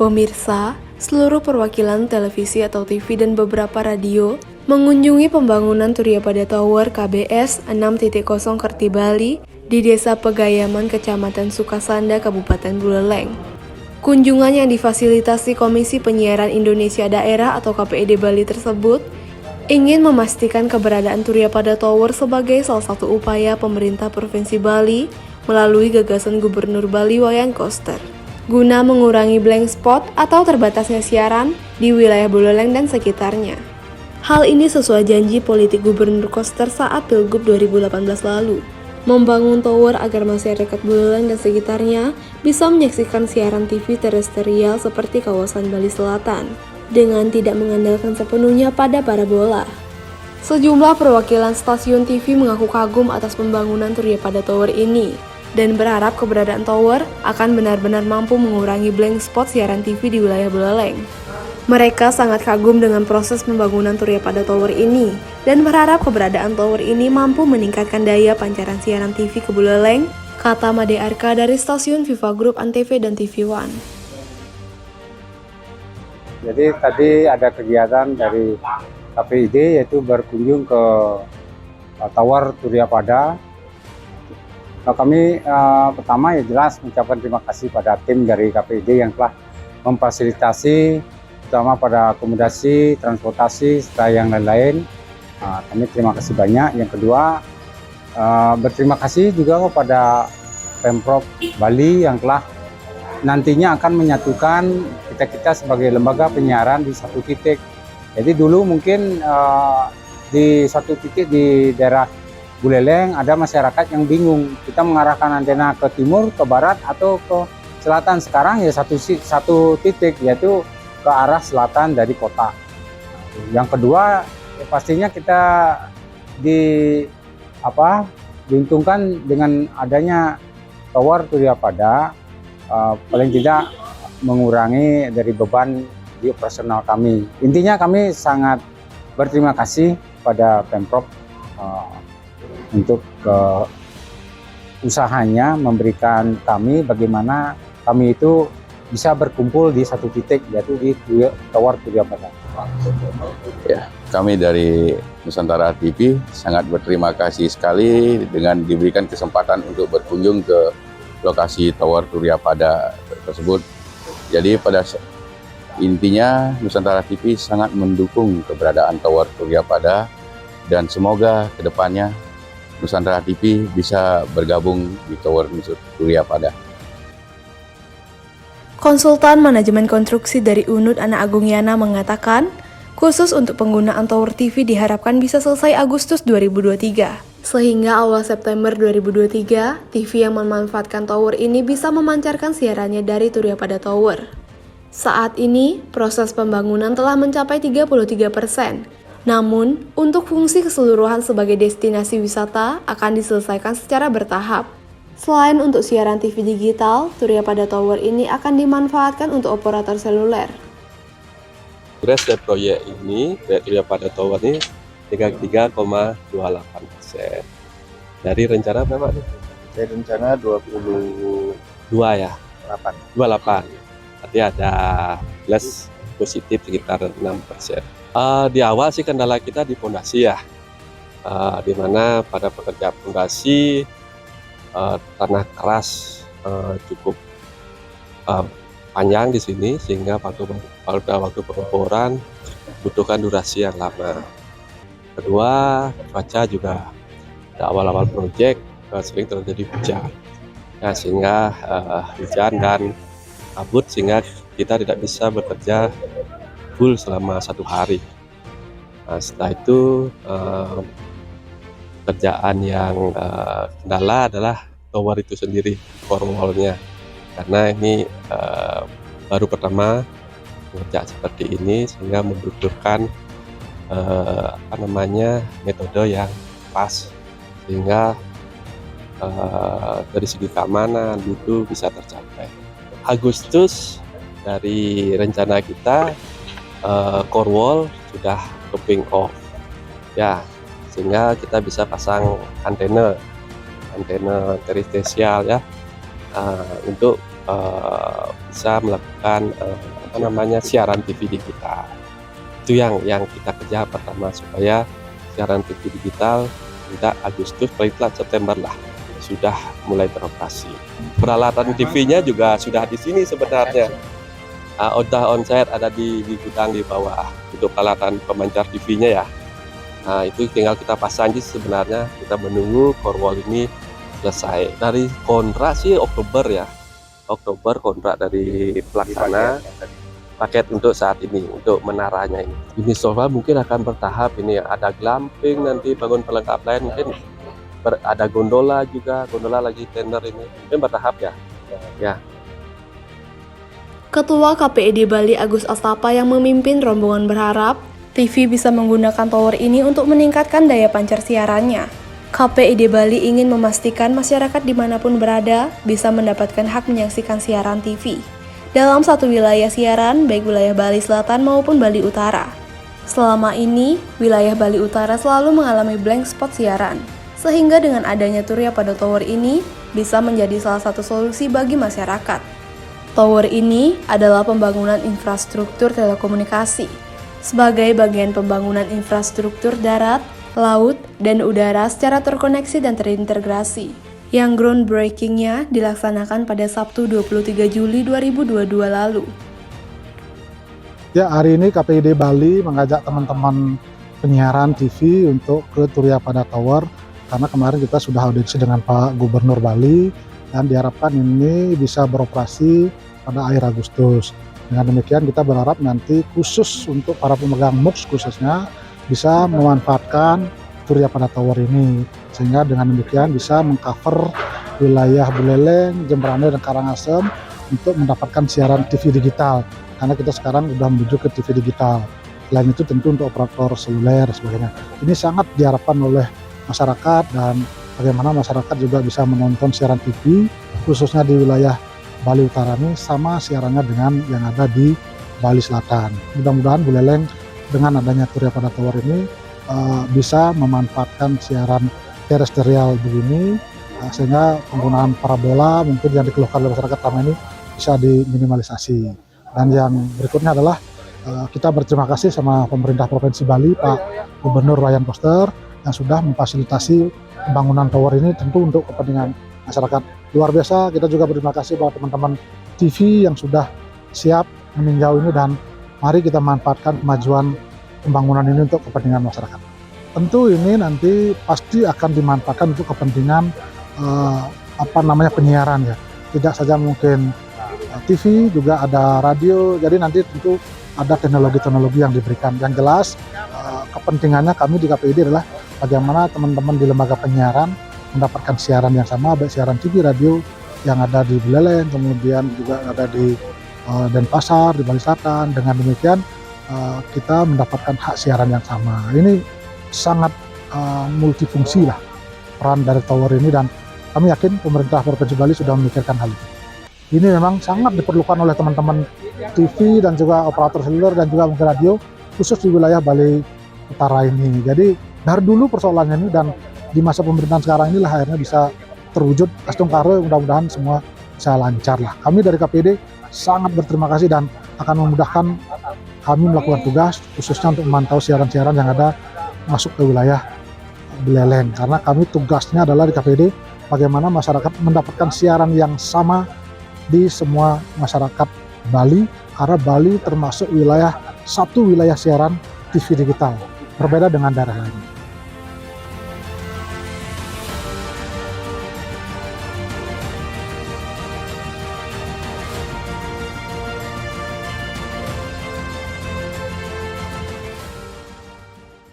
Pemirsa, seluruh perwakilan televisi atau TV dan beberapa radio mengunjungi pembangunan Turiapada Tower KBS 6.0 Kerti Bali di Desa Pegayaman, Kecamatan Sukasanda, Kabupaten Buleleng. Kunjungan yang difasilitasi Komisi Penyiaran Indonesia Daerah atau KPID Bali tersebut ingin memastikan keberadaan Turiapada Tower sebagai salah satu upaya pemerintah Provinsi Bali melalui gagasan Gubernur Bali Wayan Koster, guna mengurangi blank spot atau terbatasnya siaran di wilayah Buleleng dan sekitarnya. Hal ini sesuai janji politik Gubernur Koster saat Pilgub 2018 lalu, membangun tower agar masyarakat Buleleng dan sekitarnya bisa menyaksikan siaran TV terestrial seperti kawasan Bali Selatan, dengan tidak mengandalkan sepenuhnya pada parabola. Sejumlah perwakilan stasiun TV mengaku kagum atas pembangunan Turiapada Tower ini, dan berharap keberadaan tower akan benar-benar mampu mengurangi blank spot siaran TV di wilayah Buleleng. Mereka sangat kagum dengan proses pembangunan Turiapada Tower ini, dan berharap keberadaan tower ini mampu meningkatkan daya pancaran siaran TV ke Buleleng, kata Made Arka dari stasiun Viva Group Antv dan TV One. Jadi tadi ada kegiatan dari KPID yaitu berkunjung ke Tower Turiapada. Kami pertama ya jelas mengucapkan terima kasih pada tim dari KPID yang telah memfasilitasi terutama pada akomodasi, transportasi, serta yang lain-lain. Kami terima kasih banyak. Yang kedua, berterima kasih juga kepada Pemprov Bali yang telah nantinya akan menyatukan kita sebagai lembaga penyiaran di satu titik. Jadi dulu mungkin di satu titik di daerah Buleleng ada masyarakat yang bingung, kita mengarahkan antena ke timur, ke barat, atau ke selatan. Sekarang ya satu titik, yaitu ke arah selatan dari kota. Yang kedua, ya pastinya kita diuntungkan dengan adanya Tower Turiapada, paling tidak mengurangi dari beban di operasional kami. Intinya kami sangat berterima kasih pada Pemprov untuk usahanya memberikan kami bagaimana kami itu bisa berkumpul di satu titik, yaitu di Tower Turiapada. Ya, kami dari Nusantara TV sangat berterima kasih sekali dengan diberikan kesempatan untuk berkunjung ke lokasi Tower Turiapada tersebut. Jadi pada intinya Nusantara TV sangat mendukung keberadaan Tower Turiapada, dan semoga kedepannya Nusantara TV bisa bergabung di Tower Turiapada. Konsultan Manajemen Konstruksi dari UNUD Ana Agung Yana mengatakan, khusus untuk penggunaan Tower TV diharapkan bisa selesai Agustus 2023. Sehingga awal September 2023, TV yang memanfaatkan tower ini bisa memancarkan siarannya dari Turiapada Tower. Saat ini, proses pembangunan telah mencapai 33%. Namun, untuk fungsi keseluruhan sebagai destinasi wisata akan diselesaikan secara bertahap. Selain untuk siaran TV digital, Turiapada Tower ini akan dimanfaatkan untuk operator seluler. Progres dari proyek ini, Turiapada Tower ini 33,28%. Dari rencana berapa nih? Dari rencana 22 ya? 28. Berarti ada plus positif sekitar 6%. Di awal sih kendala kita di fondasi ya, di mana pada pekerja fondasi tanah keras cukup panjang di sini, sehingga waktu pengeboran butuhkan durasi yang lama. Kedua, cuaca juga di awal-awal proyek sering terjadi hujan, ya, sehingga hujan dan kabut sehingga kita tidak bisa bekerja full selama 1 hari. Nah, setelah itu kerjaan yang kendala adalah tower itu sendiri, core wall-nya, karena ini baru pertama bekerja seperti ini, sehingga membutuhkan metode yang pas, sehingga dari segi keamanan mutu bisa tercapai. Agustus dari rencana kita core wall sudah topping off ya, sehingga kita bisa pasang antena terestrial ya, untuk bisa melakukan siaran TV digital. Itu yang kita kejar pertama, supaya siaran TV digital tidak Agustus, paling telat September lah sudah mulai beroperasi. Peralatan TV-nya juga sudah di sini sebenarnya. Udah on-site, ada di gudang di bawah untuk peralatan pemancar TV-nya ya. Nah, itu tinggal kita pasang aja sebenarnya. Kita menunggu core wall ini selesai. Dari kontrak sih Oktober ya. Oktober kontrak dari pelaksana paket untuk saat ini, untuk menaranya ini. Ini sofa mungkin akan bertahap ini ya. Ada glamping, nanti bangun pelengkap lain, mungkin ada gondola juga, gondola lagi tender ini. Mungkin bertahap ya. Ya. Ketua KPID Bali Agus Astapa yang memimpin rombongan berharap TV bisa menggunakan tower ini untuk meningkatkan daya pancar siarannya. KPID Bali ingin memastikan masyarakat dimanapun berada bisa mendapatkan hak menyaksikan siaran TV dalam satu wilayah siaran, baik wilayah Bali Selatan maupun Bali Utara. Selama ini, wilayah Bali Utara selalu mengalami blank spot siaran, sehingga dengan adanya Turiya Pada Tower ini bisa menjadi salah satu solusi bagi masyarakat. Tower ini adalah pembangunan infrastruktur telekomunikasi sebagai bagian pembangunan infrastruktur darat, laut, dan udara secara terkoneksi dan terintegrasi, yang groundbreaking-nya dilaksanakan pada Sabtu 23 Juli 2022 lalu. Ya, hari ini KPID Bali mengajak teman-teman penyiaran TV untuk ke Turiya Pada Tower, karena kemarin kita sudah audiensi dengan Pak Gubernur Bali, dan diharapkan ini bisa beroperasi pada akhir Agustus. Dengan demikian kita berharap nanti khusus untuk para pemegang MUX khususnya bisa memanfaatkan Turiya Pada Tower ini, sehingga dengan demikian bisa mengcover wilayah Buleleng, Jemberane, dan Karangasem untuk mendapatkan siaran TV digital, karena kita sekarang sudah menuju ke TV digital. Selain itu tentu untuk operator seluler dan sebagainya. Ini sangat diharapkan oleh masyarakat, dan bagaimana masyarakat juga bisa menonton siaran TV khususnya di wilayah Bali Utara ini sama siarannya dengan yang ada di Bali Selatan. Mudah-mudahan Buleleng dengan adanya Turiya Pada Tower ini bisa memanfaatkan siaran terestrial begini, sehingga penggunaan parabola mungkin yang dikeluhkan oleh masyarakat selama ini bisa diminimalisasi. Dan yang berikutnya adalah kita berterima kasih sama pemerintah Provinsi Bali, Pak Gubernur Wayan Koster, yang sudah memfasilitasi pembangunan tower ini tentu untuk kepentingan masyarakat. Luar biasa, kita juga berterima kasih pada teman-teman TV yang sudah siap meninjau ini, dan mari kita manfaatkan kemajuan pembangunan ini untuk kepentingan masyarakat. Tentu ini nanti pasti akan dimanfaatkan untuk kepentingan penyiaran ya. Tidak saja mungkin TV, juga ada radio, jadi nanti tentu ada teknologi-teknologi yang diberikan. Yang jelas kepentingannya kami di KPID adalah bagaimana teman-teman di lembaga penyiaran mendapatkan siaran yang sama, baik siaran TV, radio yang ada di Buleleng, kemudian juga ada di Denpasar, di Bali Selatan. Dengan demikian kita mendapatkan hak siaran yang sama. Ini sangat multifungsi lah peran dari tower ini, dan kami yakin pemerintah Provinsi Bali sudah memikirkan hal itu. Ini memang sangat diperlukan oleh teman-teman TV dan juga operator seluler dan juga mungkin radio, khusus di wilayah Bali Utara ini. Jadi dari dulu persoalannya ini, dan di masa pemerintahan sekarang inilah akhirnya bisa terwujud. Astung karo, mudah-mudahan semua bisa lancar lah. Kami dari KPID sangat berterima kasih dan akan memudahkan kami melakukan tugas khususnya untuk memantau siaran-siaran yang ada masuk ke wilayah Buleleng, karena kami tugasnya adalah di KPID bagaimana masyarakat mendapatkan siaran yang sama di semua masyarakat Bali, karena Bali termasuk satu wilayah siaran TV digital, berbeda dengan daerah lain.